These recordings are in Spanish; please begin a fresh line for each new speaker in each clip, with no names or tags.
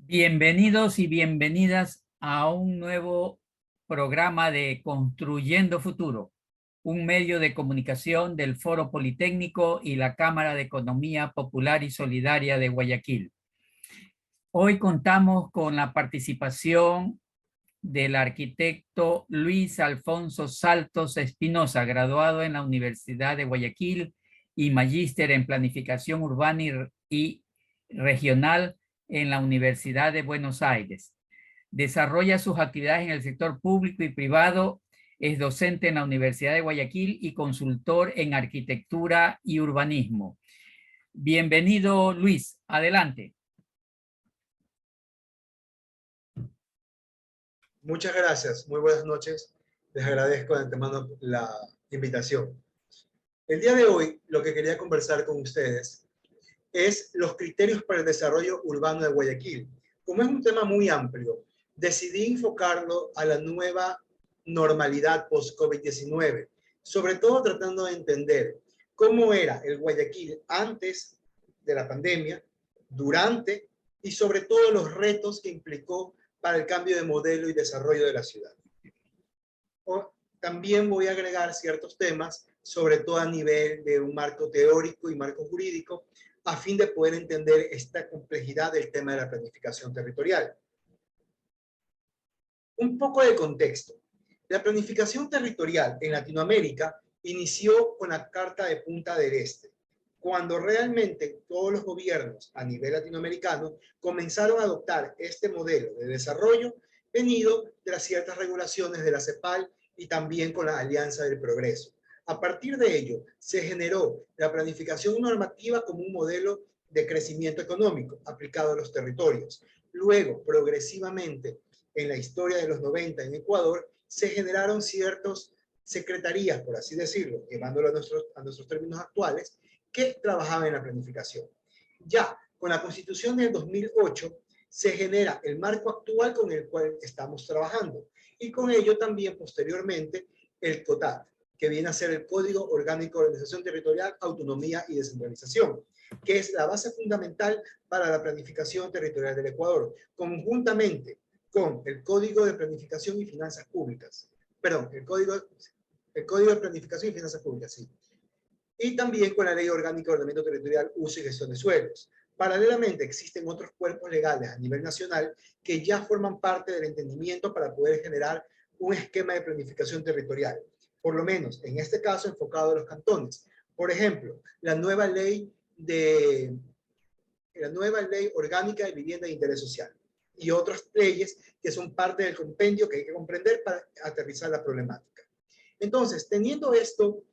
Bienvenidos y bienvenidas a un nuevo programa de Construyendo Futuro, un medio de comunicación del Foro Politécnico y la Cámara de Economía Popular y Solidaria de Guayaquil. Hoy contamos con la participación del arquitecto Luis Alfonso Saltos Espinosa, graduado en la Universidad de Guayaquil y magíster en Planificación Urbana y Regional en la Universidad de Buenos Aires. Desarrolla sus actividades en el sector público y privado, es docente en la Universidad de Guayaquil y consultor en arquitectura y urbanismo. Bienvenido, Luis. Adelante.
Muchas gracias, muy buenas noches. Les agradezco de antemano la invitación. El día de hoy lo que quería conversar con ustedes es los criterios para el desarrollo urbano de Guayaquil. Como es un tema muy amplio, decidí enfocarlo a la nueva normalidad post-COVID-19, sobre todo tratando de entender cómo era el Guayaquil antes de la pandemia, durante y sobre todo los retos que implicó para el cambio de modelo y desarrollo de la ciudad. También voy a agregar ciertos temas, sobre todo a nivel de un marco teórico y marco jurídico, a fin de poder entender esta complejidad del tema de la planificación territorial. Un poco de contexto. La planificación territorial en Latinoamérica inició con la Carta de Punta del Este, cuando realmente todos los gobiernos a nivel latinoamericano comenzaron a adoptar este modelo de desarrollo venido de las ciertas regulaciones de la CEPAL y también con la Alianza del Progreso. A partir de ello, se generó la planificación normativa como un modelo de crecimiento económico aplicado a los territorios. Luego, progresivamente, en la historia de los 90 en Ecuador, se generaron ciertas secretarías, por así decirlo, llevándolo a nuestros términos actuales, que trabajaban en la planificación. Ya con la Constitución del 2008 se genera el marco actual con el cual estamos trabajando y con ello también posteriormente el COTAD, que viene a ser el Código Orgánico de Organización Territorial, Autonomía y Descentralización, que es la base fundamental para la planificación territorial del Ecuador, conjuntamente con el Código de Planificación y Finanzas Públicas. Perdón, el Código de Planificación y Finanzas Públicas, sí. Y también con la Ley Orgánica de Ordenamiento Territorial, Uso y Gestión de Suelos. Paralelamente, existen otros cuerpos legales a nivel nacional que ya forman parte del entendimiento para poder generar un esquema de planificación territorial, por lo menos en este caso enfocado a los cantones. Por ejemplo, la nueva ley orgánica de vivienda de interés social y otras leyes que son parte del compendio que hay que comprender para aterrizar la problemática. Entonces, teniendo esto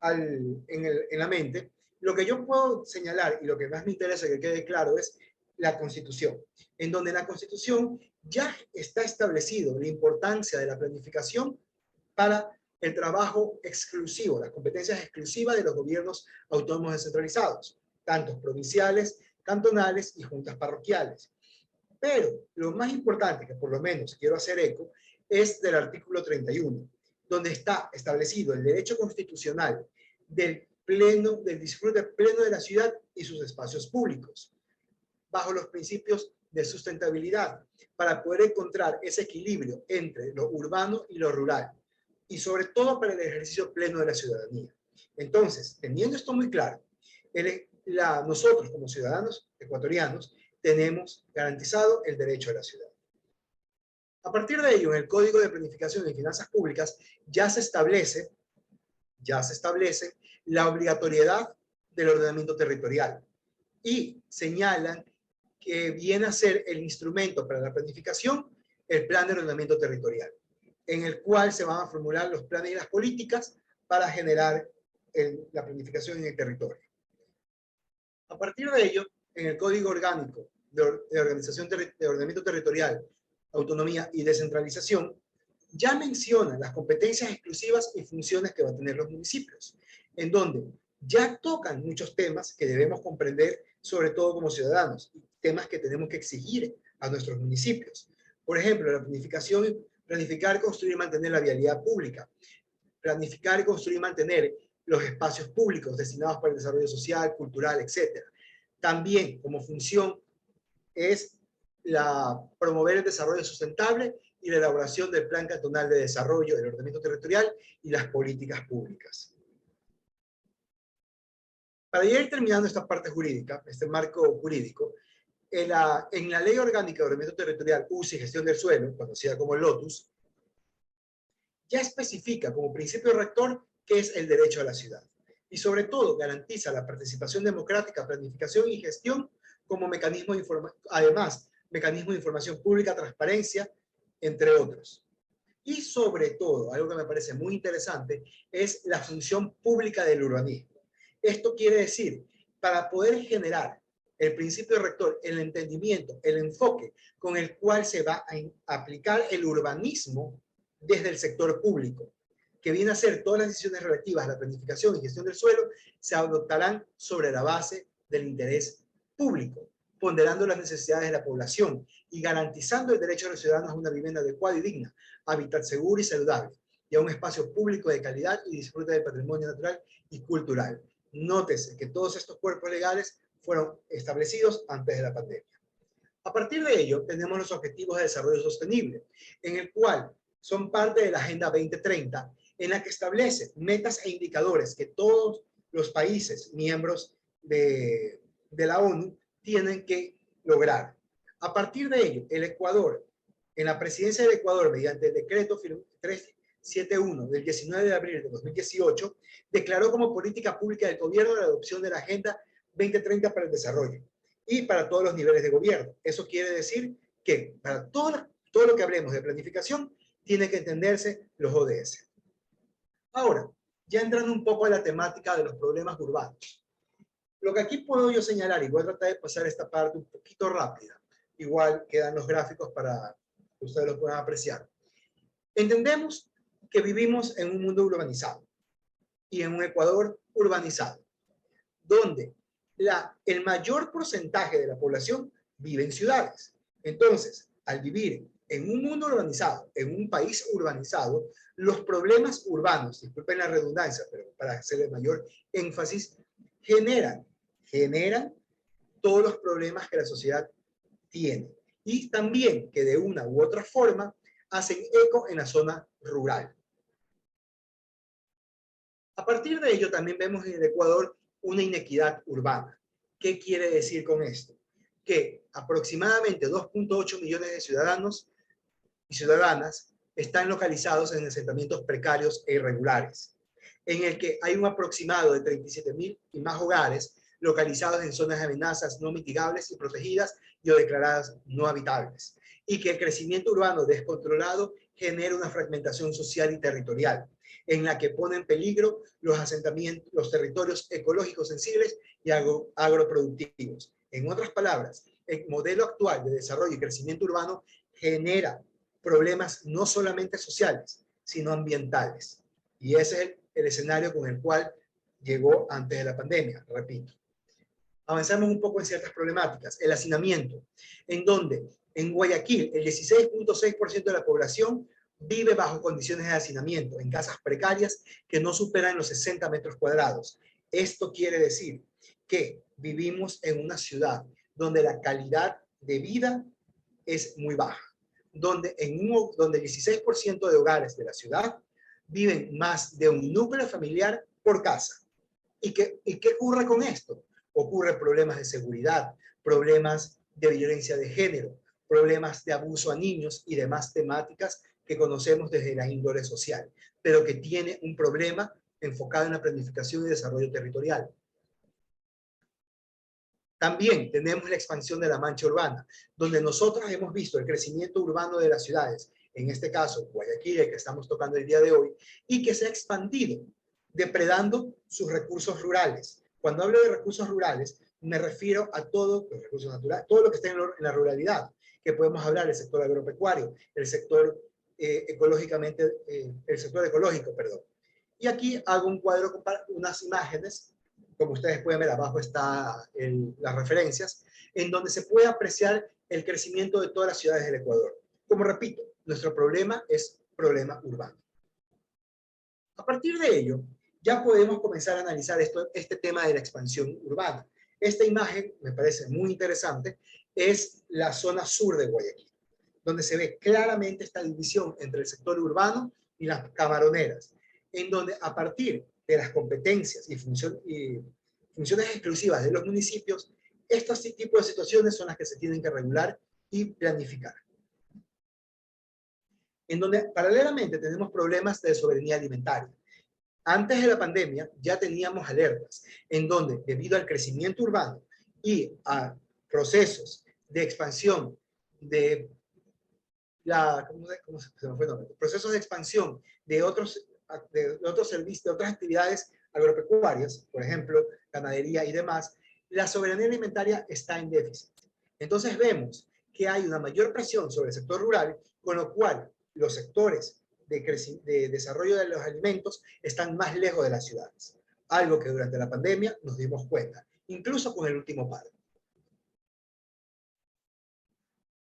en la mente, lo que yo puedo señalar y lo que más me interesa que quede claro es la Constitución, en donde en la Constitución ya está establecido la importancia de la planificación para el trabajo exclusivo, las competencias exclusivas de los gobiernos autónomos descentralizados, tanto provinciales, cantonales y juntas parroquiales. Pero lo más importante, que por lo menos quiero hacer eco, es del artículo 31, donde está establecido el derecho constitucional del disfrute pleno de la ciudad y sus espacios públicos, bajo los principios de sustentabilidad, para poder encontrar ese equilibrio entre lo urbano y lo rural, y sobre todo para el ejercicio pleno de la ciudadanía. Entonces, teniendo esto muy claro, nosotros como ciudadanos ecuatorianos tenemos garantizado el derecho a la ciudad. A partir de ello, en el Código de Planificación y Finanzas Públicas ya se establece la obligatoriedad del ordenamiento territorial y señalan que viene a ser el instrumento para la planificación el Plan de Ordenamiento Territorial, en el cual se van a formular los planes y las políticas para generar la planificación en el territorio. A partir de ello, en el Código Orgánico de Ordenamiento Territorial, Autonomía y Descentralización, ya menciona las competencias exclusivas y funciones que van a tener los municipios, en donde ya tocan muchos temas que debemos comprender, sobre todo como ciudadanos, temas que tenemos que exigir a nuestros municipios. Por ejemplo, la planificar, construir y mantener la vialidad pública, planificar, construir y mantener los espacios públicos destinados para el desarrollo social, cultural, etc. También, como función, es promover el desarrollo sustentable y la elaboración del Plan Cantonal de Desarrollo del Ordenamiento Territorial y las políticas públicas. Para ir terminando esta parte jurídica, este marco jurídico, en la Ley Orgánica de Ordenamiento Territorial, Uso y Gestión del Suelo, conocida como LOTUS, ya especifica como principio rector qué es el derecho a la ciudad. Y sobre todo garantiza la participación democrática, planificación y gestión como mecanismo de mecanismo de información pública, transparencia, entre otros. Y sobre todo, algo que me parece muy interesante, es la función pública del urbanismo. Esto quiere decir, para poder generar el principio rector, el entendimiento, el enfoque con el cual se va a aplicar el urbanismo desde el sector público, que viene a ser todas las decisiones relativas a la planificación y gestión del suelo, se adoptarán sobre la base del interés público, ponderando las necesidades de la población y garantizando el derecho de los ciudadanos a una vivienda adecuada y digna, hábitat seguro y saludable, y a un espacio público de calidad y disfrute del patrimonio natural y cultural. Nótese que todos estos cuerpos legales fueron establecidos antes de la pandemia. A partir de ello, tenemos los Objetivos de Desarrollo Sostenible, en el cual son parte de la Agenda 2030, en la que establece metas e indicadores que todos los países miembros de la ONU tienen que lograr. A partir de ello, el Ecuador, en la presidencia del Ecuador, mediante el decreto 371 del 19 de abril de 2018, declaró como política pública del gobierno la adopción de la Agenda 2030 para el desarrollo y para todos los niveles de gobierno. Eso quiere decir que para todo lo que hablemos de planificación, tiene que entenderse los ODS. Ahora, ya entrando un poco a la temática de los problemas urbanos. Lo que aquí puedo yo señalar, y voy a tratar de pasar esta parte un poquito rápida, igual quedan los gráficos para que ustedes los puedan apreciar. Entendemos que vivimos en un mundo urbanizado y en un Ecuador urbanizado, donde el mayor porcentaje de la población vive en ciudades. Entonces, al vivir en un mundo urbanizado, en un país urbanizado, los problemas urbanos, disculpen la redundancia, pero para hacerle mayor énfasis, generan todos los problemas que la sociedad tiene. Y también que de una u otra forma hacen eco en la zona rural. A partir de ello también vemos en el Ecuador una inequidad urbana. ¿Qué quiere decir con esto? Que aproximadamente 2.8 millones de ciudadanos y ciudadanas están localizados en asentamientos precarios e irregulares, en el que hay un aproximado de 37.000 y más hogares localizados en zonas de amenazas no mitigables y protegidas y o declaradas no habitables, y que el crecimiento urbano descontrolado genera una fragmentación social y territorial, en la que pone en peligro los asentamientos, los territorios ecológicos sensibles y agroproductivos. En otras palabras, el modelo actual de desarrollo y crecimiento urbano genera problemas no solamente sociales, sino ambientales. Y ese es el escenario con el cual llegó antes de la pandemia, repito. Avanzamos un poco en ciertas problemáticas. El hacinamiento, en donde en Guayaquil el 16.6% de la población vive bajo condiciones de hacinamiento, en casas precarias que no superan los 60 metros cuadrados. Esto quiere decir que vivimos en una ciudad donde la calidad de vida es muy baja, donde el 16% de hogares de la ciudad viven más de un núcleo familiar por casa. ¿Y qué ocurre con esto? Ocurren problemas de seguridad, problemas de violencia de género, problemas de abuso a niños y demás temáticas que conocemos desde la índole social, pero que tiene un problema enfocado en la planificación y desarrollo territorial. También tenemos la expansión de la mancha urbana, donde nosotros hemos visto el crecimiento urbano de las ciudades, en este caso Guayaquil, que estamos tocando el día de hoy, y que se ha expandido, depredando sus recursos rurales. Cuando hablo de recursos rurales, me refiero a todos los recursos naturales, todo lo que está en la ruralidad, que podemos hablar del sector agropecuario, el sector el sector ecológico, perdón. Y aquí hago un cuadro con unas imágenes, como ustedes pueden ver, abajo están las referencias, en donde se puede apreciar el crecimiento de todas las ciudades del Ecuador. Como repito, nuestro problema es problema urbano. A partir de ello, ya podemos comenzar a analizar este tema de la expansión urbana. Esta imagen me parece muy interesante, es la zona sur de Guayaquil, donde se ve claramente esta división entre el sector urbano y las camaroneras, en donde a partir de las competencias y funciones exclusivas de los municipios, estos tipos de situaciones son las que se tienen que regular y planificar. En donde paralelamente tenemos problemas de soberanía alimentaria. Antes de la pandemia ya teníamos alertas en donde, debido al crecimiento urbano y a procesos de expansión de procesos de expansión de otros servicios, de otras actividades agropecuarias, por ejemplo, ganadería y demás, la soberanía alimentaria está en déficit. Entonces vemos que hay una mayor presión sobre el sector rural, con lo cual los sectores de desarrollo de los alimentos están más lejos de las ciudades. Algo que durante la pandemia nos dimos cuenta, incluso con el último paro.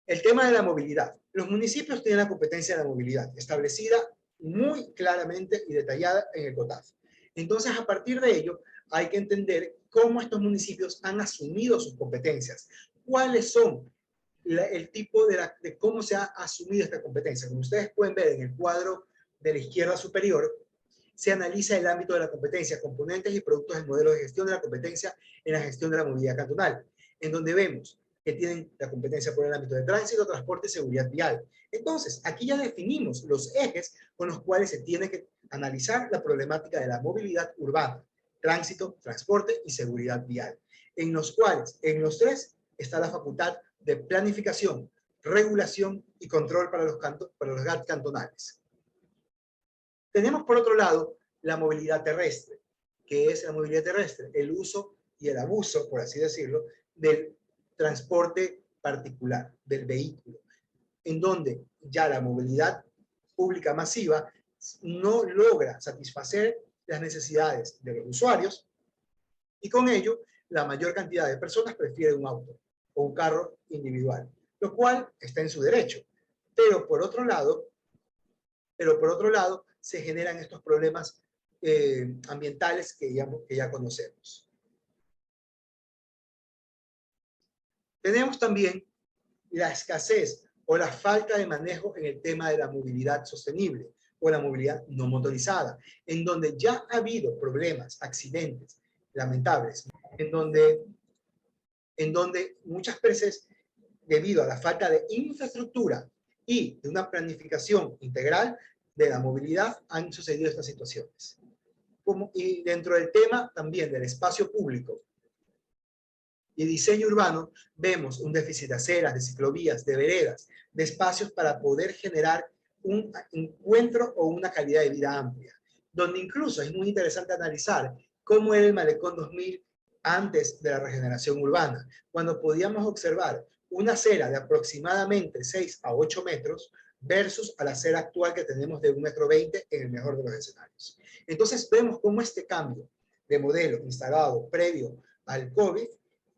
El tema de la movilidad. Los municipios tienen la competencia de la movilidad establecida muy claramente y detallada en el COTAF. Entonces, a partir de ello, hay que entender cómo estos municipios han asumido sus competencias, cuáles son el tipo de cómo se ha asumido esta competencia. Como ustedes pueden ver en el cuadro de la izquierda superior, se analiza el ámbito de la competencia, componentes y productos del modelo de gestión de la competencia en la gestión de la movilidad cantonal, en donde vemos que tienen la competencia por el ámbito de tránsito, transporte y seguridad vial. Entonces, aquí ya definimos los ejes con los cuales se tiene que analizar la problemática de la movilidad urbana, tránsito, transporte y seguridad vial, en los cuales, en los tres, está la facultad de planificación, regulación y control para los GAT cantonales. Tenemos, por otro lado, la movilidad terrestre. ¿Qué es la movilidad terrestre? El uso y el abuso, por así decirlo, del transporte particular, del vehículo, en donde ya la movilidad pública masiva no logra satisfacer las necesidades de los usuarios y con ello la mayor cantidad de personas prefiere un auto o un carro individual, lo cual está en su derecho. Pero por otro lado se generan estos problemas ambientales que ya conocemos. Tenemos también la escasez o la falta de manejo en el tema de la movilidad sostenible o la movilidad no motorizada, en donde ya ha habido problemas, accidentes lamentables, en donde muchas veces, debido a la falta de infraestructura y de una planificación integral de la movilidad, han sucedido estas situaciones. Y dentro del tema también del espacio público y diseño urbano, vemos un déficit de aceras, de ciclovías, de veredas, de espacios para poder generar un encuentro o una calidad de vida amplia, donde incluso es muy interesante analizar cómo era el Malecón 2000 antes de la regeneración urbana, cuando podíamos observar una acera de aproximadamente 6 a 8 metros versus a la acera actual que tenemos de 1,20 metros en el mejor de los escenarios. Entonces vemos cómo este cambio de modelo instalado previo al COVID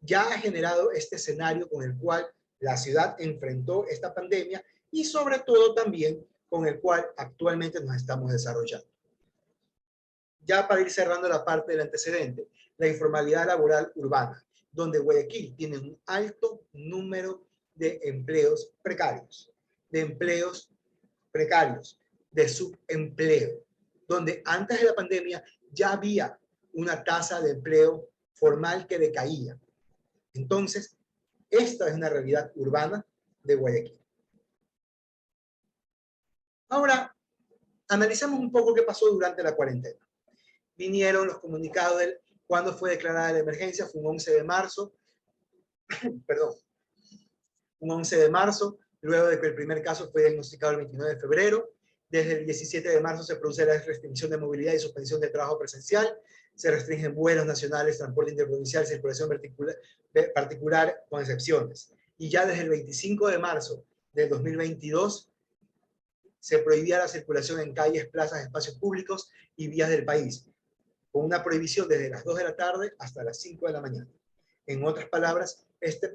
ya ha generado este escenario con el cual la ciudad enfrentó esta pandemia y sobre todo también con el cual actualmente nos estamos desarrollando. Ya para ir cerrando la parte del antecedente, la informalidad laboral urbana, donde Guayaquil tiene un alto número de empleos precarios, de subempleo, donde antes de la pandemia ya había una tasa de empleo formal que decaía. Entonces, esta es una realidad urbana de Guayaquil. Ahora, analicemos un poco qué pasó durante la cuarentena. Vinieron los comunicados de cuándo fue declarada la emergencia, fue un 11 de marzo, un 11 de marzo, luego de que el primer caso fue diagnosticado el 29 de febrero. Desde el 17 de marzo se produce la restricción de movilidad y suspensión de trabajo presencial. Se restringen vuelos nacionales, transporte interprovincial, circulación particular, con excepciones. Y ya desde el 25 de marzo del 2022 se prohibía la circulación en calles, plazas, espacios públicos y vías del país, con una prohibición desde las 2 de la tarde hasta las 5 de la mañana. En otras palabras,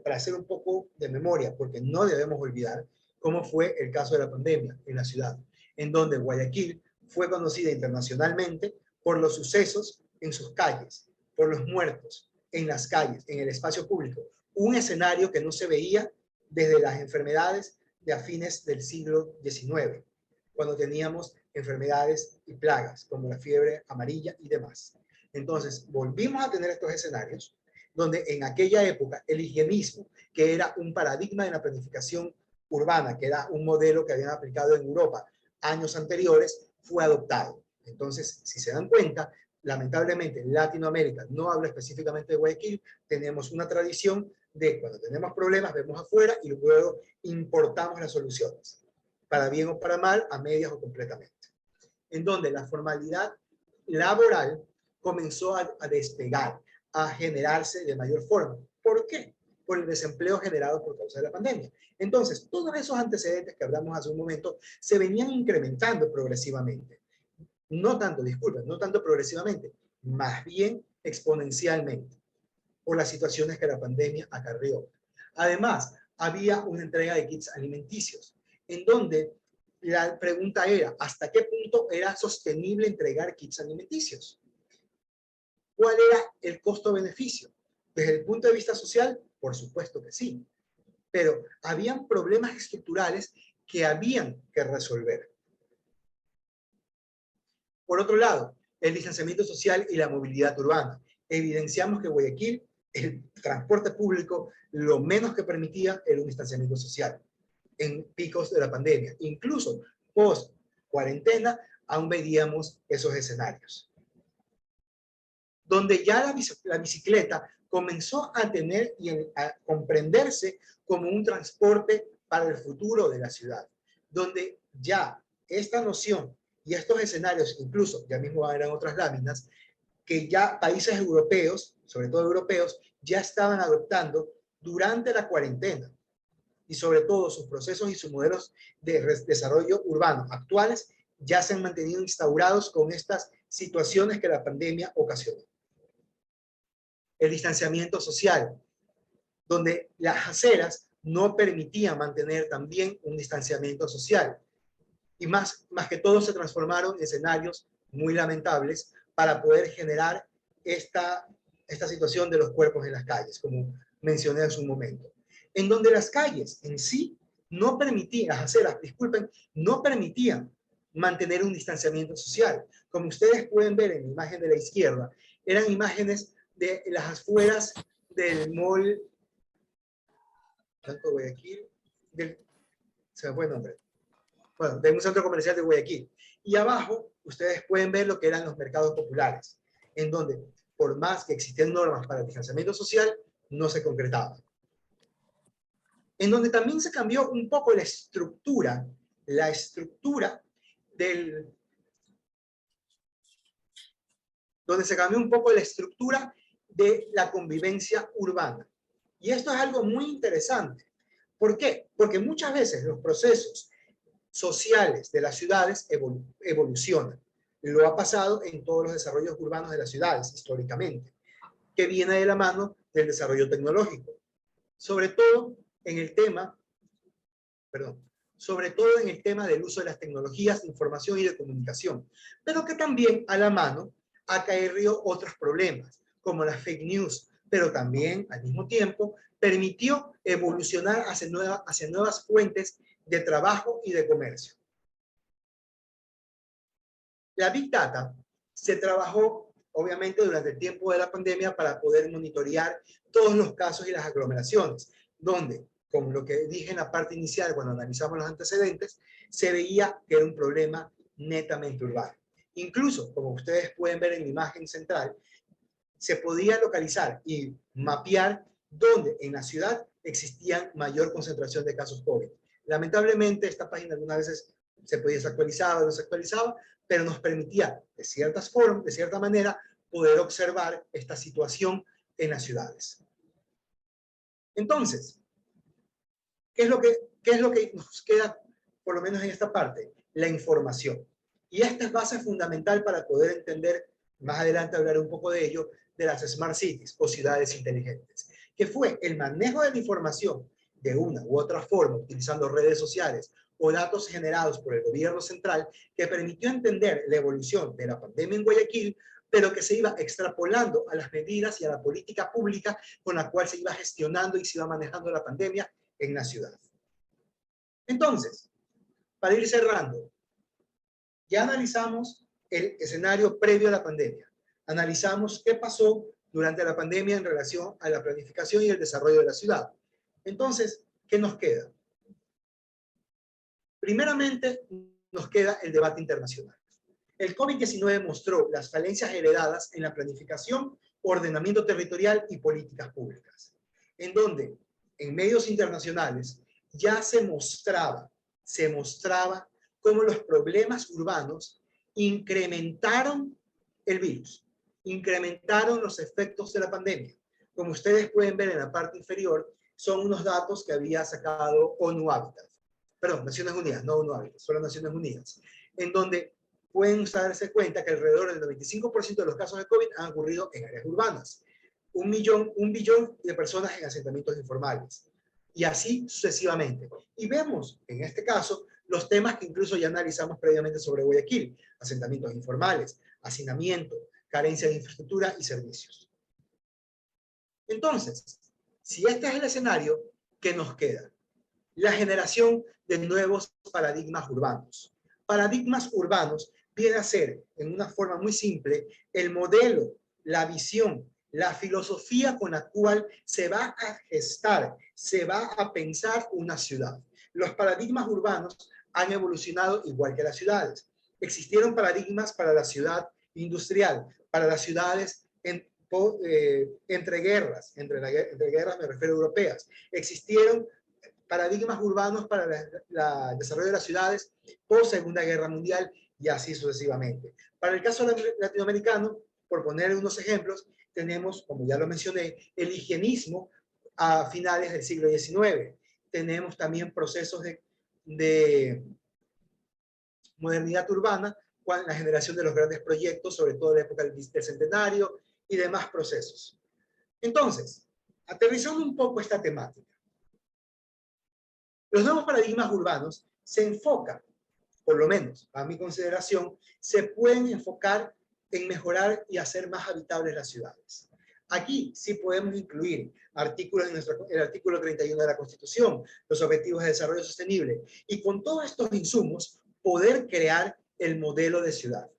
para hacer un poco de memoria, porque no debemos olvidar cómo fue el caso de la pandemia en la ciudad, en donde Guayaquil fue conocida internacionalmente por los sucesos en sus calles, por los muertos en las calles, en el espacio público. Un escenario que no se veía desde las enfermedades de a fines del siglo XIX, cuando teníamos enfermedades y plagas como la fiebre amarilla y demás. Entonces, volvimos a tener estos escenarios donde en aquella época el higienismo, que era un paradigma de la planificación urbana, que era un modelo que habían aplicado en Europa años anteriores, fue adoptado. Entonces, si se dan cuenta, lamentablemente Latinoamérica, no hablo específicamente de Guayaquil, tenemos una tradición de cuando tenemos problemas, vemos afuera y luego importamos las soluciones, para bien o para mal, a medias o completamente. En donde la formalidad laboral comenzó a despegar, a generarse de mayor forma. ¿Por qué? Por el desempleo generado por causa de la pandemia. Entonces, todos esos antecedentes que hablamos hace un momento se venían incrementando progresivamente. No tanto, disculpen, no tanto progresivamente, más bien exponencialmente, por las situaciones que la pandemia acarreó. Además, había una entrega de kits alimenticios, en donde la pregunta era, ¿hasta qué punto era sostenible entregar kits alimenticios? ¿Cuál era el costo-beneficio? Desde el punto de vista social, por supuesto que sí, pero habían problemas estructurales que habían que resolver. Por otro lado, el distanciamiento social y la movilidad urbana. Evidenciamos que Guayaquil, el transporte público, lo menos que permitía era un distanciamiento social en picos de la pandemia. Incluso post cuarentena, aún veíamos esos escenarios. Donde ya la bicicleta comenzó a tener y a comprenderse como un transporte para el futuro de la ciudad. Donde ya esta noción y estos escenarios, incluso ya mismo van a ver en otras láminas, que ya países europeos, sobre todo europeos, ya estaban adoptando durante la cuarentena y sobre todo sus procesos y sus modelos de desarrollo urbano actuales ya se han mantenido instaurados con estas situaciones que la pandemia ocasionó. El distanciamiento social, donde las aceras no permitían mantener también un distanciamiento social. Y más que todo se transformaron en escenarios muy lamentables para poder generar esta situación de los cuerpos en las calles, como mencioné hace un momento. En donde las calles en sí no permitían, las aceras, disculpen, no permitían mantener un distanciamiento social. Como ustedes pueden ver en la imagen de la izquierda, eran imágenes de las afueras del mall, tanto Guayaquil, se me fue el nombre, bueno, de un centro comercial de Guayaquil. Y abajo ustedes pueden ver lo que eran los mercados populares, en donde por más que existían normas para el distanciamiento social, no se concretaban. En donde también se cambió un poco la estructura donde se cambió un poco la estructura de la convivencia urbana. Y esto es algo muy interesante. ¿Por qué? Porque muchas veces los procesos sociales de las ciudades evolucionan. Lo ha pasado en todos los desarrollos urbanos de las ciudades, históricamente, que viene de la mano del desarrollo tecnológico. Sobre todo en el tema del uso de las tecnologías de información y de comunicación, pero que también a la mano acarreó otros problemas, como las fake news, pero también, al mismo tiempo, permitió evolucionar hacia nuevas fuentes de trabajo y de comercio. La Big Data se trabajó, obviamente, durante el tiempo de la pandemia para poder monitorear todos los casos y las aglomeraciones, donde, como lo que dije en la parte inicial, cuando analizamos los antecedentes, se veía que era un problema netamente urbano. Incluso, como ustedes pueden ver en la imagen central, se podía localizar y mapear dónde en la ciudad existían mayor concentración de casos COVID. Lamentablemente, esta página algunas veces se podía desactualizar o desactualizaba, pero nos permitía, de cierta manera, poder observar esta situación en las ciudades. Entonces, ¿qué es lo que nos queda, por lo menos en esta parte? La información. Y esta es base fundamental para poder entender, más adelante hablaré un poco de ello, de las Smart Cities o ciudades inteligentes, que fue el manejo de la información de una u otra forma, utilizando redes sociales o datos generados por el gobierno central, que permitió entender la evolución de la pandemia en Guayaquil, pero que se iba extrapolando a las medidas y a la política pública con la cual se iba gestionando y se iba manejando la pandemia en la ciudad. Entonces, para ir cerrando, ya analizamos el escenario previo a la pandemia. Analizamos qué pasó durante la pandemia en relación a la planificación y el desarrollo de la ciudad. Entonces, ¿qué nos queda? Primeramente, nos queda el debate internacional. El COVID-19 mostró las falencias heredadas en la planificación, ordenamiento territorial y políticas públicas, en donde en medios internacionales ya se mostraba cómo los problemas urbanos incrementaron el virus, incrementaron los efectos de la pandemia. Como ustedes pueden ver en la parte inferior, son unos datos que había sacado ONU Habitat. Perdón, Naciones Unidas, no ONU Habitat, solo Naciones Unidas, en donde pueden darse cuenta que alrededor del 95% de los casos de COVID han ocurrido en áreas urbanas. Un billón de personas en asentamientos informales. Y así sucesivamente. Y vemos, en este caso, los temas que incluso ya analizamos previamente sobre Guayaquil. Asentamientos informales, hacinamiento, carencia de infraestructura y servicios. Entonces, si este es el escenario, ¿qué nos queda? La generación de nuevos paradigmas urbanos. Paradigmas urbanos viene a ser, en una forma muy simple, el modelo, la visión, la filosofía con la cual se va a gestar, se va a pensar una ciudad. Los paradigmas urbanos han evolucionado igual que las ciudades. Existieron paradigmas para la ciudad industrial, para las ciudades entre guerras me refiero a europeas. Existieron paradigmas urbanos para el desarrollo de las ciudades post Segunda Guerra Mundial y así sucesivamente. Para el caso latinoamericano, por poner unos ejemplos, tenemos, como ya lo mencioné, el higienismo a finales del siglo XIX. Tenemos también procesos de modernidad urbana, la generación de los grandes proyectos, sobre todo en la época del centenario y demás procesos. Entonces, aterrizando un poco esta temática, los nuevos paradigmas urbanos se enfocan, por lo menos a mi consideración, se pueden enfocar en mejorar y hacer más habitables las ciudades. Aquí sí podemos incluir artículos en el artículo 31 de la Constitución, los Objetivos de Desarrollo Sostenible, y con todos estos insumos poder crear el modelo de ciudad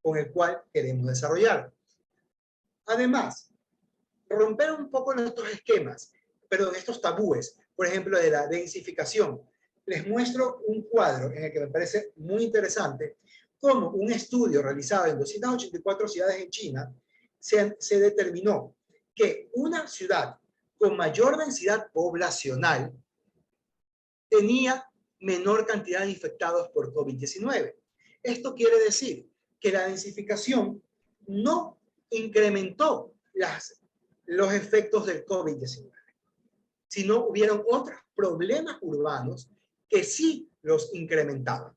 con el cual queremos desarrollar. Además, romper un poco nuestros esquemas, pero estos tabúes, por ejemplo, de la densificación. Les muestro un cuadro en el que me parece muy interesante cómo un estudio realizado en 284 ciudades en China se determinó que una ciudad con mayor densidad poblacional tenía menor cantidad de infectados por COVID-19. Esto quiere decir que la densificación no incrementó los efectos del COVID-19, sino hubieron otros problemas urbanos que sí los incrementaban.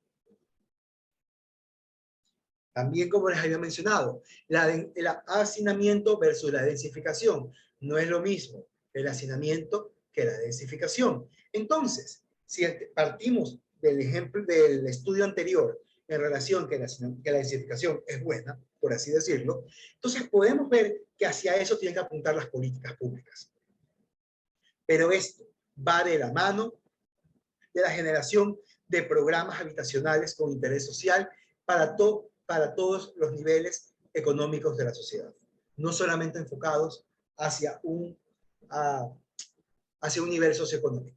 También, como les había mencionado, el hacinamiento versus la densificación no es lo mismo el hacinamiento que la densificación. Entonces, si partimos del ejemplo del estudio anterior en relación que la densificación es buena, por así decirlo, entonces podemos ver que hacia eso tienen que apuntar las políticas públicas. Pero esto va de la mano de la generación de programas habitacionales con interés social para todos los niveles económicos de la sociedad, no solamente enfocados hacia un nivel socioeconómico.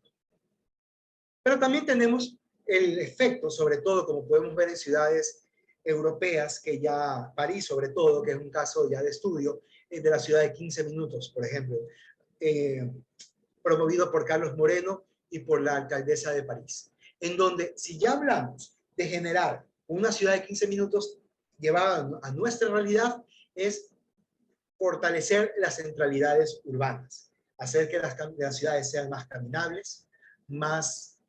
Pero también tenemos el efecto, sobre todo, como podemos ver en ciudades europeas, que ya París, sobre todo, que es un caso ya de estudio, de la ciudad de 15 minutos, por ejemplo, promovido por Carlos Moreno y por la alcaldesa de París, en donde si ya hablamos de generar una ciudad de 15 minutos llevada a nuestra realidad, es fortalecer las centralidades urbanas, hacer que las ciudades sean más caminables, más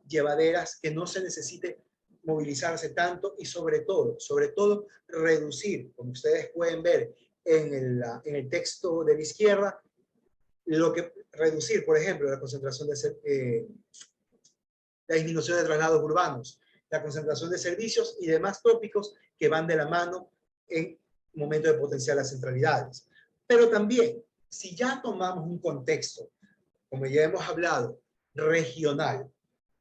llevaderas, que no se necesite movilizarse tanto y sobre todo reducir, como ustedes pueden ver en el texto de la izquierda, reducir, por ejemplo, la concentración la disminución de traslados urbanos, la concentración de servicios y demás tópicos que van de la mano en momento de potenciar las centralidades. Pero también, si ya tomamos un contexto, como ya hemos hablado, regional.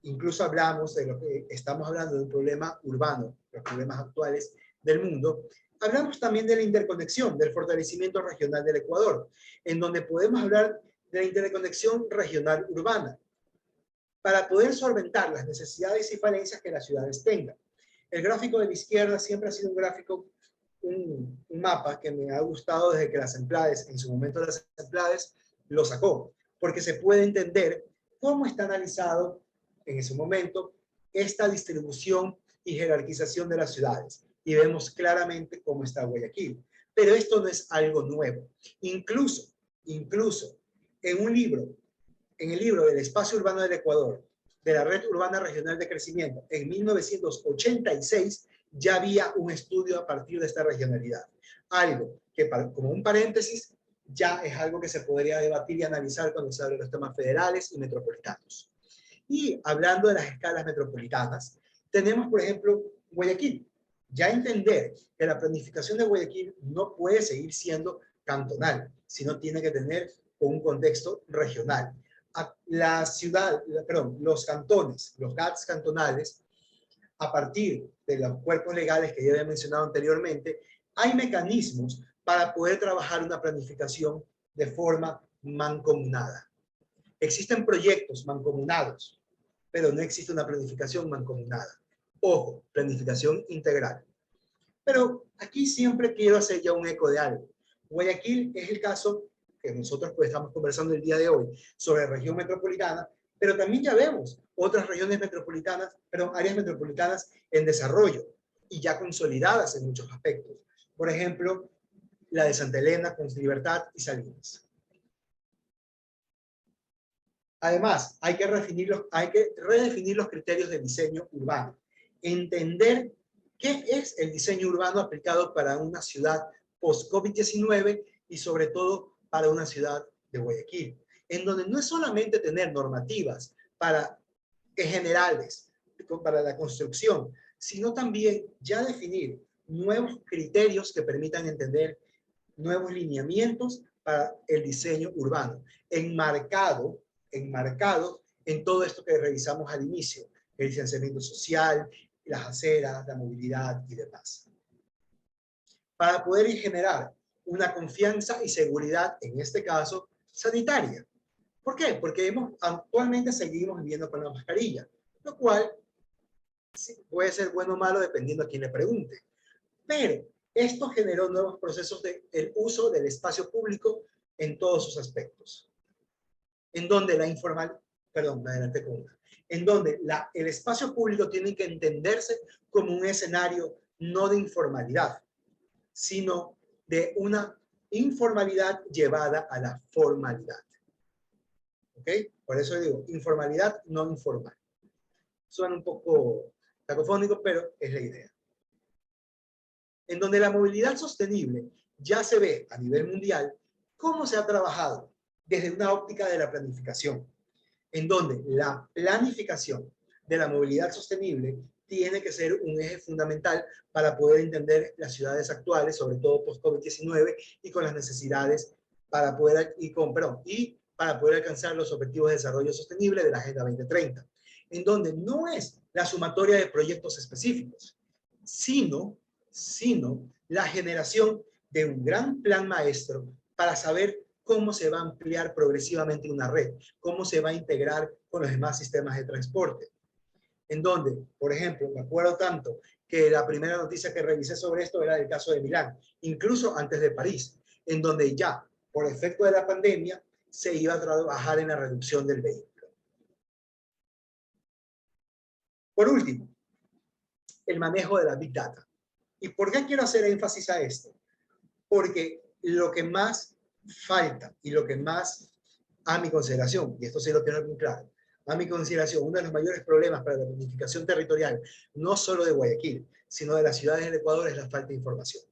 Incluso hablamos de lo que estamos hablando de un problema urbano, los problemas actuales del mundo. Hablamos también de la interconexión, del fortalecimiento regional del Ecuador, en donde podemos hablar de la interconexión regional urbana para poder solventar las necesidades y falencias que las ciudades tengan. El gráfico de la izquierda siempre ha sido un gráfico, un mapa que me ha gustado desde que las Emplades, en su momento las Emplades, lo sacó, porque se puede entender cómo está analizado en ese momento esta distribución y jerarquización de las ciudades. Y vemos claramente cómo está Guayaquil. Pero esto no es algo nuevo. Incluso en un libro, en el libro del Espacio Urbano del Ecuador, de la Red Urbana Regional de Crecimiento, en 1986, ya había un estudio a partir de esta regionalidad. Algo que, como un paréntesis, ya es algo que se podría debatir y analizar cuando se habla de los temas federales y metropolitanos. Y hablando de las escalas metropolitanas, tenemos, por ejemplo, Guayaquil. Ya entender que la planificación de Guayaquil no puede seguir siendo cantonal, sino tiene que tener un contexto regional. La ciudad, perdón, los cantones, los GATS cantonales, a partir de los cuerpos legales que ya había mencionado anteriormente, hay mecanismos para poder trabajar una planificación de forma mancomunada. Existen proyectos mancomunados, pero no existe una planificación mancomunada. Ojo, planificación integral. Pero aquí siempre quiero hacer ya un eco de algo. Guayaquil es el caso que nosotros pues estamos conversando el día de hoy sobre la región metropolitana, pero también ya vemos otras regiones metropolitanas, perdón, áreas metropolitanas en desarrollo y ya consolidadas en muchos aspectos. Por ejemplo, la de Santa Elena con Libertad y Salinas. Además, hay que redefinir los criterios de diseño urbano. Entender qué es el diseño urbano aplicado para una ciudad post-COVID-19 y sobre todo para una ciudad de Guayaquil, en donde no es solamente tener normativas generales para la construcción, sino también ya definir nuevos criterios que permitan entender nuevos lineamientos para el diseño urbano, enmarcado en todo esto que revisamos al inicio, el distanciamiento social, las aceras, la movilidad y demás. Para poder generar una confianza y seguridad, en este caso, sanitaria. ¿Por qué? Porque actualmente seguimos viviendo con la mascarilla, lo cual puede ser bueno o malo dependiendo a quién le pregunte. Pero esto generó nuevos procesos del uso del espacio público en todos sus aspectos. En donde el espacio público tiene que entenderse como un escenario no de informalidad, sino de una informalidad llevada a la formalidad. ¿Ok? Por eso digo, informalidad no informal. Suena un poco cacofónico, pero es la idea. En donde la movilidad sostenible ya se ve a nivel mundial cómo se ha trabajado desde una óptica de la planificación, en donde la planificación de la movilidad sostenible tiene que ser un eje fundamental para poder entender las ciudades actuales, sobre todo post-COVID-19, y con las necesidades para poder, para poder alcanzar los objetivos de desarrollo sostenible de la Agenda 2030, en donde no es la sumatoria de proyectos específicos, sino la generación de un gran plan maestro para saber cómo se va a ampliar progresivamente una red, cómo se va a integrar con los demás sistemas de transporte. En donde, por ejemplo, me acuerdo tanto que la primera noticia que revisé sobre esto era el caso de Milán, incluso antes de París, en donde ya, por efecto de la pandemia, se iba a trabajar en la reducción del vehículo. Por último, el manejo de la Big Data. ¿Y por qué quiero hacer énfasis a esto? Porque lo que más falta y lo que más, a mi consideración, y esto sí lo quiero muy claro, a mi consideración, uno de los mayores problemas para la planificación territorial, no solo de Guayaquil, sino de las ciudades del Ecuador, es la falta de información.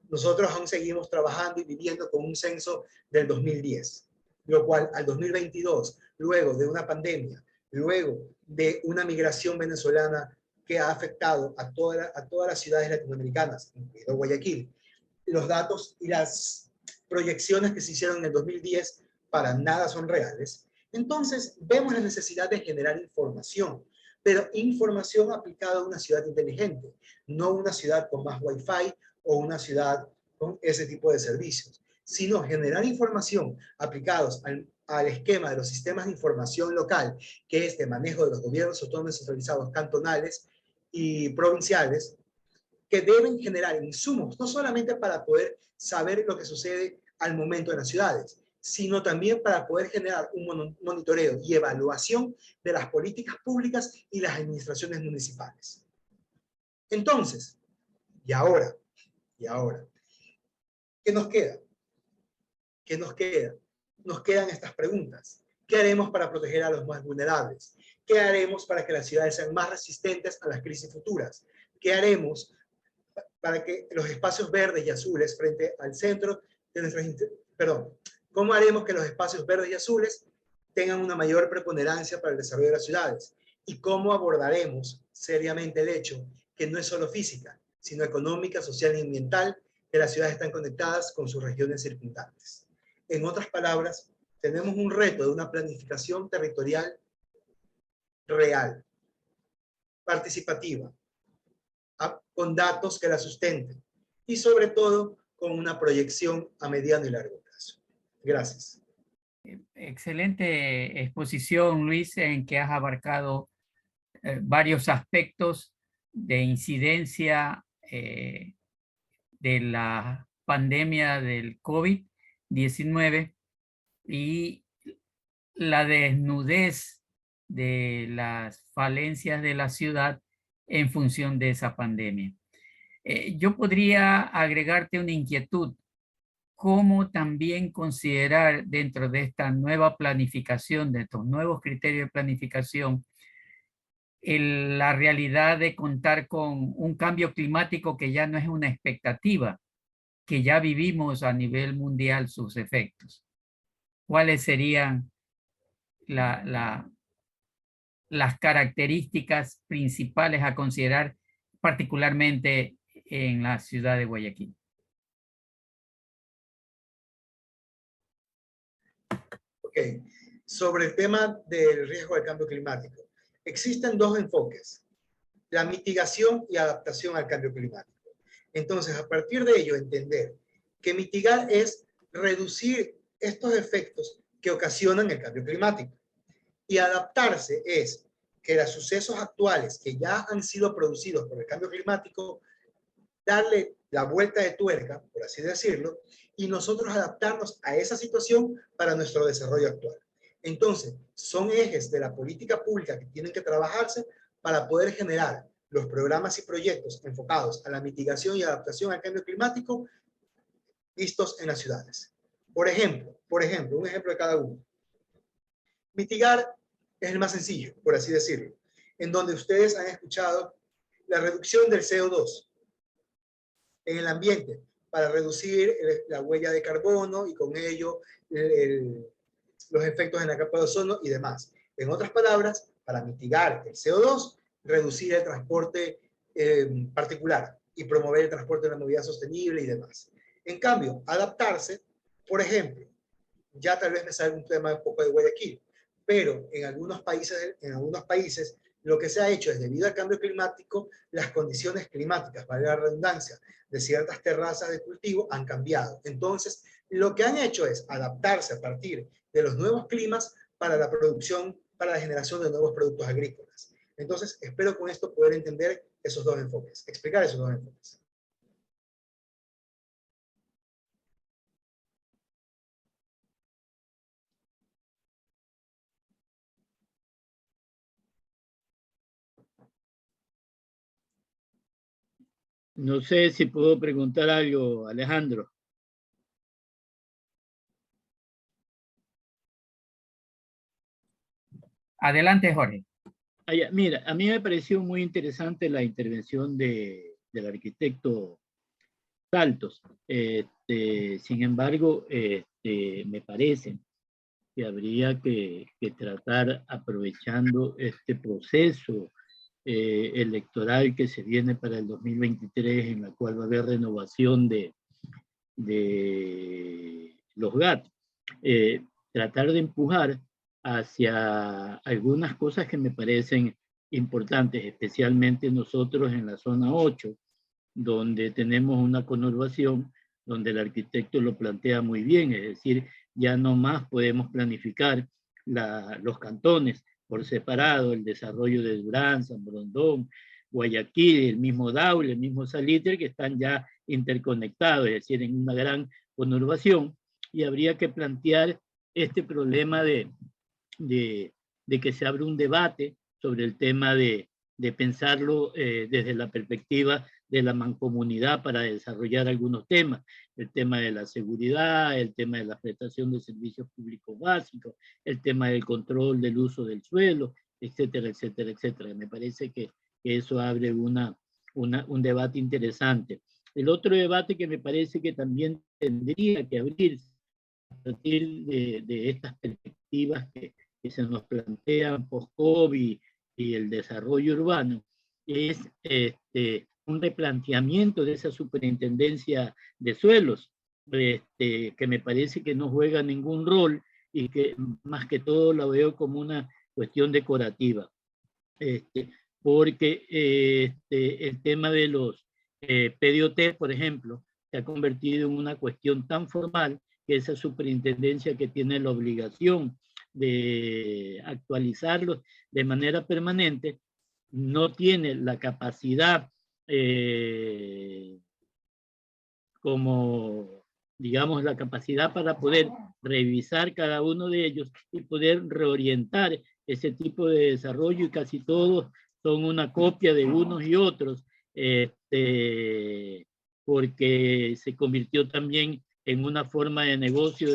Nosotros aún seguimos trabajando y viviendo con un censo del 2010, lo cual al 2022, luego de una pandemia, luego de una migración venezolana que ha afectado a todas las ciudades latinoamericanas, incluido Guayaquil, los datos y las proyecciones que se hicieron en el 2010 para nada son reales, Entonces, vemos la necesidad de generar información, pero información aplicada a una ciudad inteligente, no una ciudad con más Wi-Fi o una ciudad con ese tipo de servicios, sino generar información aplicados al esquema de los sistemas de información local, que es de manejo de los gobiernos autónomos descentralizados cantonales y provinciales, que deben generar insumos, no solamente para poder saber lo que sucede al momento en las ciudades, sino también para poder generar un monitoreo y evaluación de las políticas públicas y las administraciones municipales. Entonces, y ahora, ¿qué nos queda? ¿Qué nos queda? Nos quedan estas preguntas. ¿Qué haremos para proteger a los más vulnerables? ¿Qué haremos para que las ciudades sean más resistentes a las crisis futuras? ¿Qué haremos para que los espacios verdes y azules frente al centro de nuestras... ¿Cómo haremos que los espacios verdes y azules tengan una mayor preponderancia para el desarrollo de las ciudades? ¿Y cómo abordaremos seriamente el hecho que no es solo física, sino económica, social y ambiental, que las ciudades están conectadas con sus regiones circundantes? En otras palabras, tenemos un reto de una planificación territorial real, participativa, con datos que la sustenten y sobre todo con una proyección a mediano y largo plazo. Gracias.
Excelente exposición, Luis, en que has abarcado varios aspectos de incidencia de la pandemia del COVID-19 y la desnudez de las falencias de la ciudad en función de esa pandemia. Yo podría agregarte una inquietud, cómo también considerar dentro de esta nueva planificación, de estos nuevos criterios de planificación, la realidad de contar con un cambio climático que ya no es una expectativa, que ya vivimos a nivel mundial sus efectos. ¿Cuáles serían las características principales a considerar, particularmente en la ciudad de Guayaquil?
Ok, sobre el tema del riesgo del cambio climático. Existen dos enfoques, la mitigación y adaptación al cambio climático. Entonces, a partir de ello, entender que mitigar es reducir estos efectos que ocasionan el cambio climático. Y adaptarse es que los sucesos actuales que ya han sido producidos por el cambio climático, darle la vuelta de tuerca, por así decirlo, y nosotros adaptarnos a esa situación para nuestro desarrollo actual. Entonces, son ejes de la política pública que tienen que trabajarse para poder generar los programas y proyectos enfocados a la mitigación y adaptación al cambio climático vistos en las ciudades. Por ejemplo, un ejemplo de cada uno. Mitigar es el más sencillo, por así decirlo, en donde ustedes han escuchado la reducción del CO2 en el ambiente para reducir la huella de carbono y con ello los efectos en la capa de ozono y demás. En otras palabras, para mitigar el CO2, reducir el transporte particular y promover el transporte de la movilidad sostenible y demás. En cambio, adaptarse, por ejemplo, ya tal vez me sale un tema un poco de Guayaquil, pero en algunos países lo que se ha hecho es, debido al cambio climático, las condiciones climáticas, para la redundancia, de ciertas terrazas de cultivo han cambiado. Entonces, lo que han hecho es adaptarse a partir de los nuevos climas para la producción, para la generación de nuevos productos agrícolas. Entonces, espero con esto poder entender esos dos enfoques, explicar esos dos enfoques.
No sé si puedo preguntar algo, Alejandro.
Adelante, Jorge.
Mira, a mí me pareció muy interesante la intervención del arquitecto Saltos. Sin embargo, me parece que habría que tratar, aprovechando este proceso electoral que se viene para el 2023, en la cual va a haber renovación de los GAT, tratar de empujar hacia algunas cosas que me parecen importantes, especialmente nosotros en la zona 8, donde tenemos una conurbación, donde el arquitecto lo plantea muy bien, es decir, ya no más podemos planificar los cantones por separado, el desarrollo de Durán, San Borondón, Guayaquil, el mismo Daule, el mismo Salitre, que están ya interconectados, es decir, en una gran conurbación, y habría que plantear este problema de que se abre un debate sobre el tema de pensarlo desde la perspectiva de la mancomunidad para desarrollar algunos temas, el tema de la seguridad, el tema de la prestación de servicios públicos básicos, el tema del control del uso del suelo, etcétera, etcétera, etcétera. Me parece que eso abre un debate interesante. El otro debate que me parece que también tendría que abrirse a partir de estas perspectivas que se nos plantean post-COVID y el desarrollo urbano, es un replanteamiento de esa superintendencia de suelos, que me parece que no juega ningún rol y que más que todo la veo como una cuestión decorativa. Porque el tema de los PDOT, por ejemplo, se ha convertido en una cuestión tan formal que esa superintendencia que tiene la obligación de actualizarlos de manera permanente, no tiene la capacidad como, digamos, la capacidad para poder revisar cada uno de ellos y poder reorientar ese tipo de desarrollo, y casi todos son una copia de unos y otros, porque se convirtió también en una forma de negocio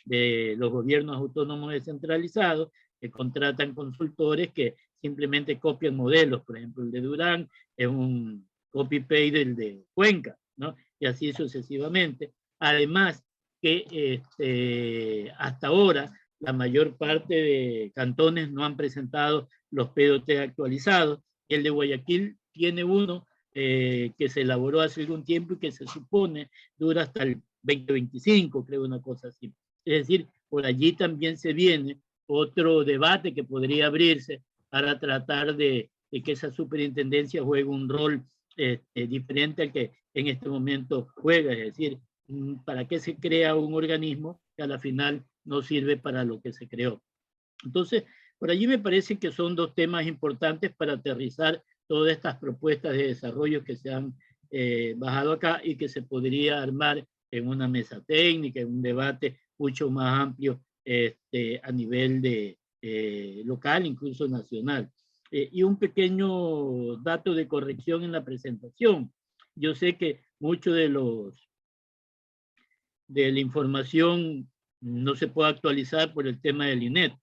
de los gobiernos autónomos descentralizados, que contratan consultores que simplemente copian modelos. Por ejemplo, el de Durán es un copy-paste del de Cuenca, ¿no? Y así sucesivamente. Además que hasta ahora la mayor parte de cantones no han presentado los PDOT actualizados. El de Guayaquil tiene uno que se elaboró hace algún tiempo y que se supone dura hasta el 2025, creo, una cosa así. Es decir, por allí también se viene otro debate que podría abrirse para tratar de que esa superintendencia juegue un rol diferente al que en este momento juega. Es decir, ¿para qué se crea un organismo que a la final no sirve para lo que se creó? Entonces, por allí me parece que son dos temas importantes para aterrizar todas estas propuestas de desarrollo que se han bajado acá y que se podría armar en una mesa técnica, en un debate mucho más amplio a nivel de local, incluso nacional. Y un pequeño dato de corrección en la presentación. Yo sé que mucho de la información no se puede actualizar por el tema del INET,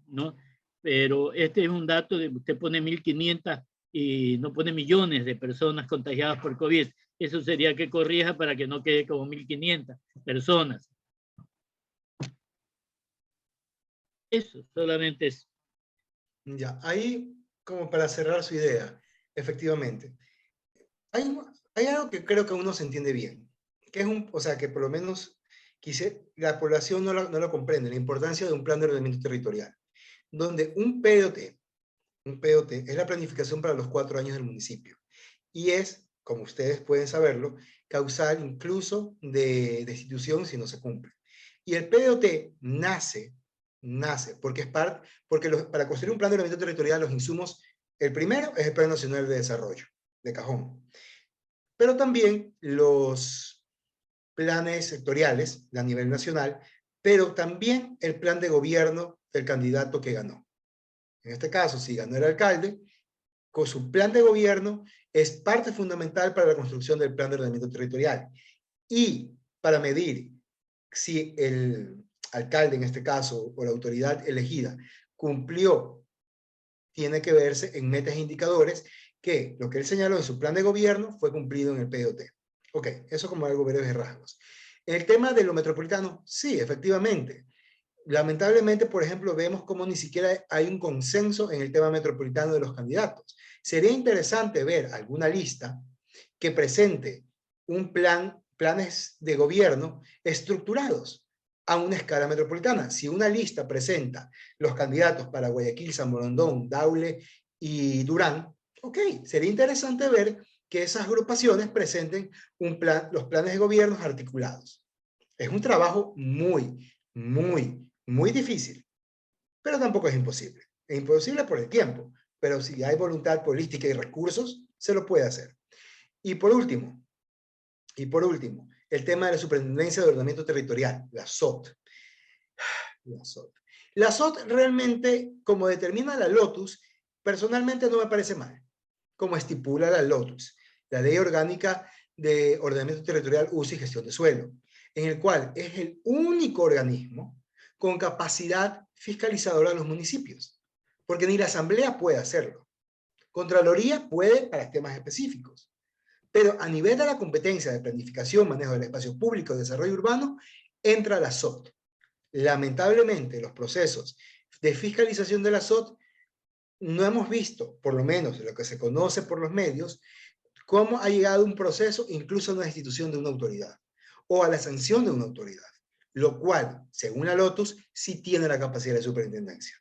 ¿no? Pero este es un dato de, usted pone 1.500 y no pone millones de personas contagiadas por COVID. Eso sería que corrija para que no quede como 1.500 personas. Eso, solamente eso.
Ya, ahí como para cerrar su idea, efectivamente. Hay algo que creo que uno se entiende bien, que es o sea, que por lo menos la población no lo comprende, la importancia de un plan de ordenamiento territorial, donde un PDOT es la planificación para los 4 años del municipio, y es, como ustedes pueden saberlo, causal incluso de destitución si no se cumple. Y el PDOT nace porque para construir un plan de ordenamiento territorial los insumos, el primero es el Plan Nacional de Desarrollo, de cajón, pero también los planes sectoriales a nivel nacional, pero también el plan de gobierno del candidato que ganó. En este caso, si ganó el alcalde, con su plan de gobierno es parte fundamental para la construcción del plan de ordenamiento territorial. Y para medir si el alcalde, en este caso, o la autoridad elegida, cumplió, tiene que verse en metas e indicadores que lo que él señaló en su plan de gobierno fue cumplido en el PDOT. Ok, eso como algo breves de rasgos. El tema de lo metropolitano, sí, efectivamente. Lamentablemente, por ejemplo, vemos como ni siquiera hay un consenso en el tema metropolitano de los candidatos. Sería interesante ver alguna lista que presente planes de gobierno estructurados, a una escala metropolitana. Si una lista presenta los candidatos para Guayaquil, San Borondón, Daule y Durán, ok, sería interesante ver que esas agrupaciones presenten los planes de gobierno articulados. Es un trabajo muy, muy, muy difícil, pero tampoco es imposible. Es imposible por el tiempo, pero si hay voluntad política y recursos, se lo puede hacer. Y por último, el tema de la Superintendencia de Ordenamiento Territorial, la SOT. La SOT realmente, como determina la LOTUS, personalmente no me parece mal, como estipula la LOTUS, la Ley Orgánica de Ordenamiento Territorial, Uso y Gestión de Suelo, en el cual es el único organismo con capacidad fiscalizadora de los municipios, porque ni la Asamblea puede hacerlo. Contraloría puede para temas específicos, pero a nivel de la competencia de planificación, manejo del espacio público y desarrollo urbano, entra la SOT. Lamentablemente, los procesos de fiscalización de la SOT no hemos visto, por lo menos de lo que se conoce por los medios, cómo ha llegado un proceso incluso a una institución de una autoridad o a la sanción de una autoridad, lo cual, según la LOTUS, sí tiene la capacidad de superintendencia.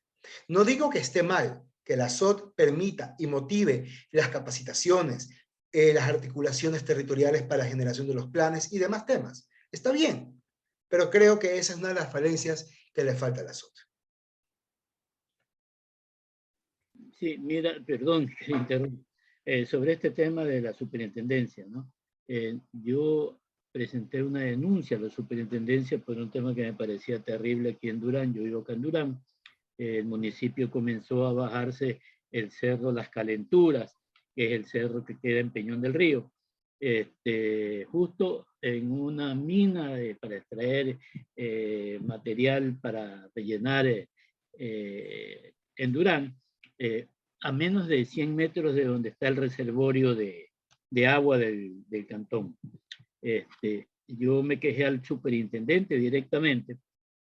No digo que esté mal que la SOT permita y motive las capacitaciones, las articulaciones territoriales para la generación de los planes y demás temas. Está bien, pero creo que esa es una de las falencias que le falta a la SOT.
Sí, mira, perdón que interrumpa. Sobre este tema de la superintendencia, ¿no? Yo presenté una denuncia a la superintendencia por un tema que me parecía terrible aquí en Durán. Yo vivo acá en Durán. El municipio comenzó a bajarse el cerro Las Calenturas, que es el cerro que queda en Peñón del Río, justo en una mina para extraer material para rellenar en Durán, a menos de 100 metros de donde está el reservorio de agua del cantón. Yo me quejé al superintendente directamente,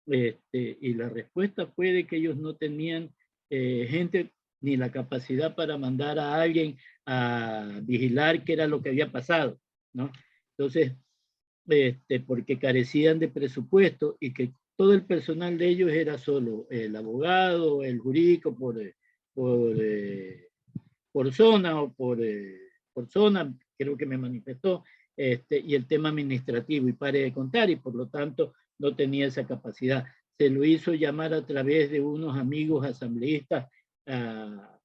y la respuesta fue de que ellos no tenían gente ni la capacidad para mandar a alguien a vigilar qué era lo que había pasado, ¿no? Entonces, porque carecían de presupuesto y que todo el personal de ellos era solo el abogado, el jurídico por zona o por zona, creo que me manifestó, y el tema administrativo, y pare de contar, y por lo tanto no tenía esa capacidad. Se lo hizo llamar a través de unos amigos asambleístas a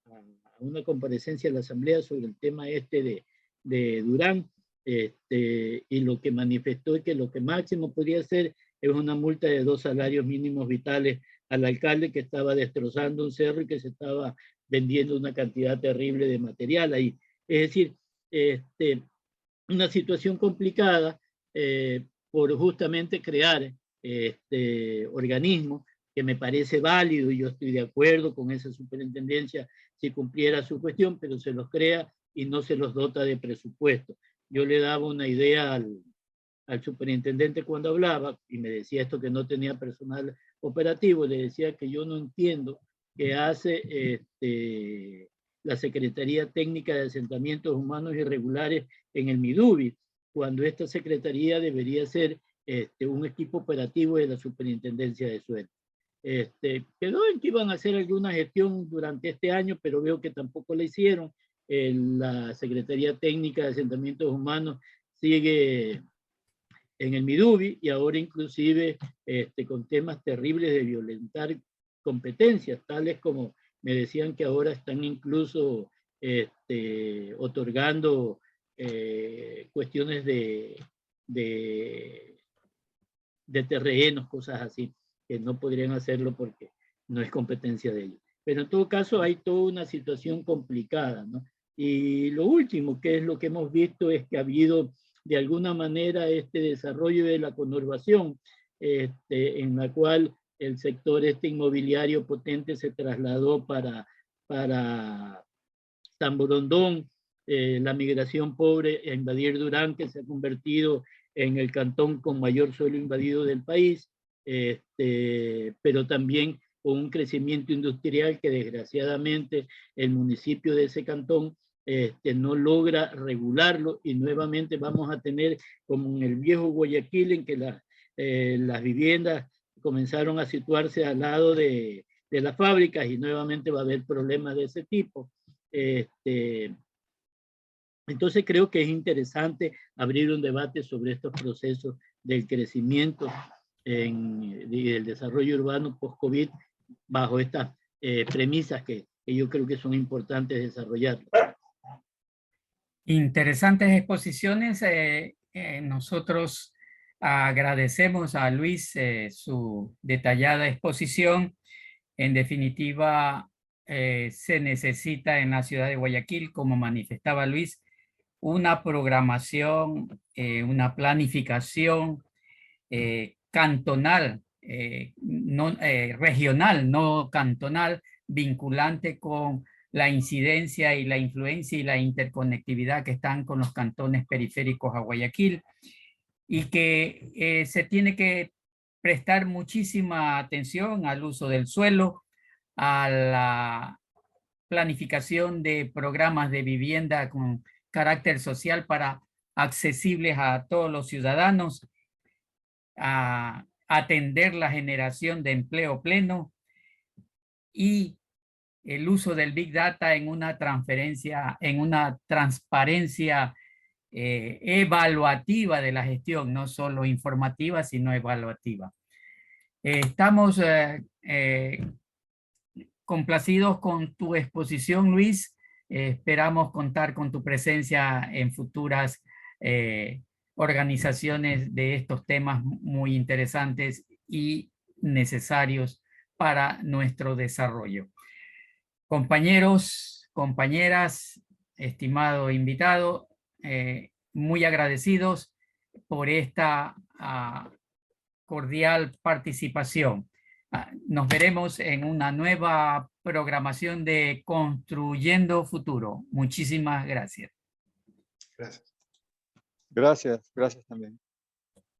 una comparecencia de la asamblea sobre el tema de Durán, y lo que manifestó es que lo que máximo podía hacer es una multa de 2 salarios mínimos vitales al alcalde que estaba destrozando un cerro y que se estaba vendiendo una cantidad terrible de material ahí. Es decir, una situación complicada por justamente crear organismo que me parece válido y yo estoy de acuerdo con esa superintendencia si cumpliera su cuestión, pero se los crea y no se los dota de presupuesto. Yo le daba una idea al superintendente cuando hablaba y me decía esto que no tenía personal operativo, le decía que yo no entiendo qué hace la Secretaría Técnica de Asentamientos Humanos Irregulares en el MIDUBI, cuando esta secretaría debería ser un equipo operativo de la Superintendencia de Suelo. Quedó en que iban a hacer alguna gestión durante este año, pero veo que tampoco la hicieron. La Secretaría Técnica de Asentamientos Humanos sigue en el MIDUBI y ahora inclusive con temas terribles de violentar competencias, tales como me decían que ahora están incluso otorgando cuestiones de terrenos, cosas así, que no podrían hacerlo porque no es competencia de ellos. Pero en todo caso hay toda una situación complicada, ¿no? Y lo último, que es lo que hemos visto, es que ha habido de alguna manera este desarrollo de la conurbación, en la cual el sector inmobiliario potente se trasladó para San Borondón, la migración pobre a invadir Durán, que se ha convertido en el cantón con mayor suelo invadido del país, pero también con un crecimiento industrial que desgraciadamente el municipio de ese cantón no logra regularlo, y nuevamente vamos a tener como en el viejo Guayaquil, en que las viviendas comenzaron a situarse al lado de las fábricas y nuevamente va a haber problemas de ese tipo. Entonces creo que es interesante abrir un debate sobre estos procesos del crecimiento y el desarrollo urbano post-COVID bajo estas premisas que yo creo que son importantes desarrollar.
Interesantes exposiciones. Nosotros agradecemos a Luis su detallada exposición. En definitiva, se necesita en la ciudad de Guayaquil, como manifestaba Luis, una programación, una planificación cantonal, regional, no cantonal, vinculante con la incidencia y la influencia y la interconectividad que están con los cantones periféricos a Guayaquil, y que se tiene que prestar muchísima atención al uso del suelo, a la planificación de programas de vivienda con carácter social para accesibles a todos los ciudadanos, a atender la generación de empleo pleno y el uso del Big Data en una transparencia evaluativa de la gestión, no solo informativa, sino evaluativa. Estamos complacidos con tu exposición, Luis. Esperamos contar con tu presencia en futuras organizaciones de estos temas muy interesantes y necesarios para nuestro desarrollo. Compañeros, compañeras, estimado invitado, muy agradecidos por esta cordial participación. Nos veremos en una nueva programación de Construyendo Futuro. Muchísimas gracias.
Gracias.
Gracias, gracias también.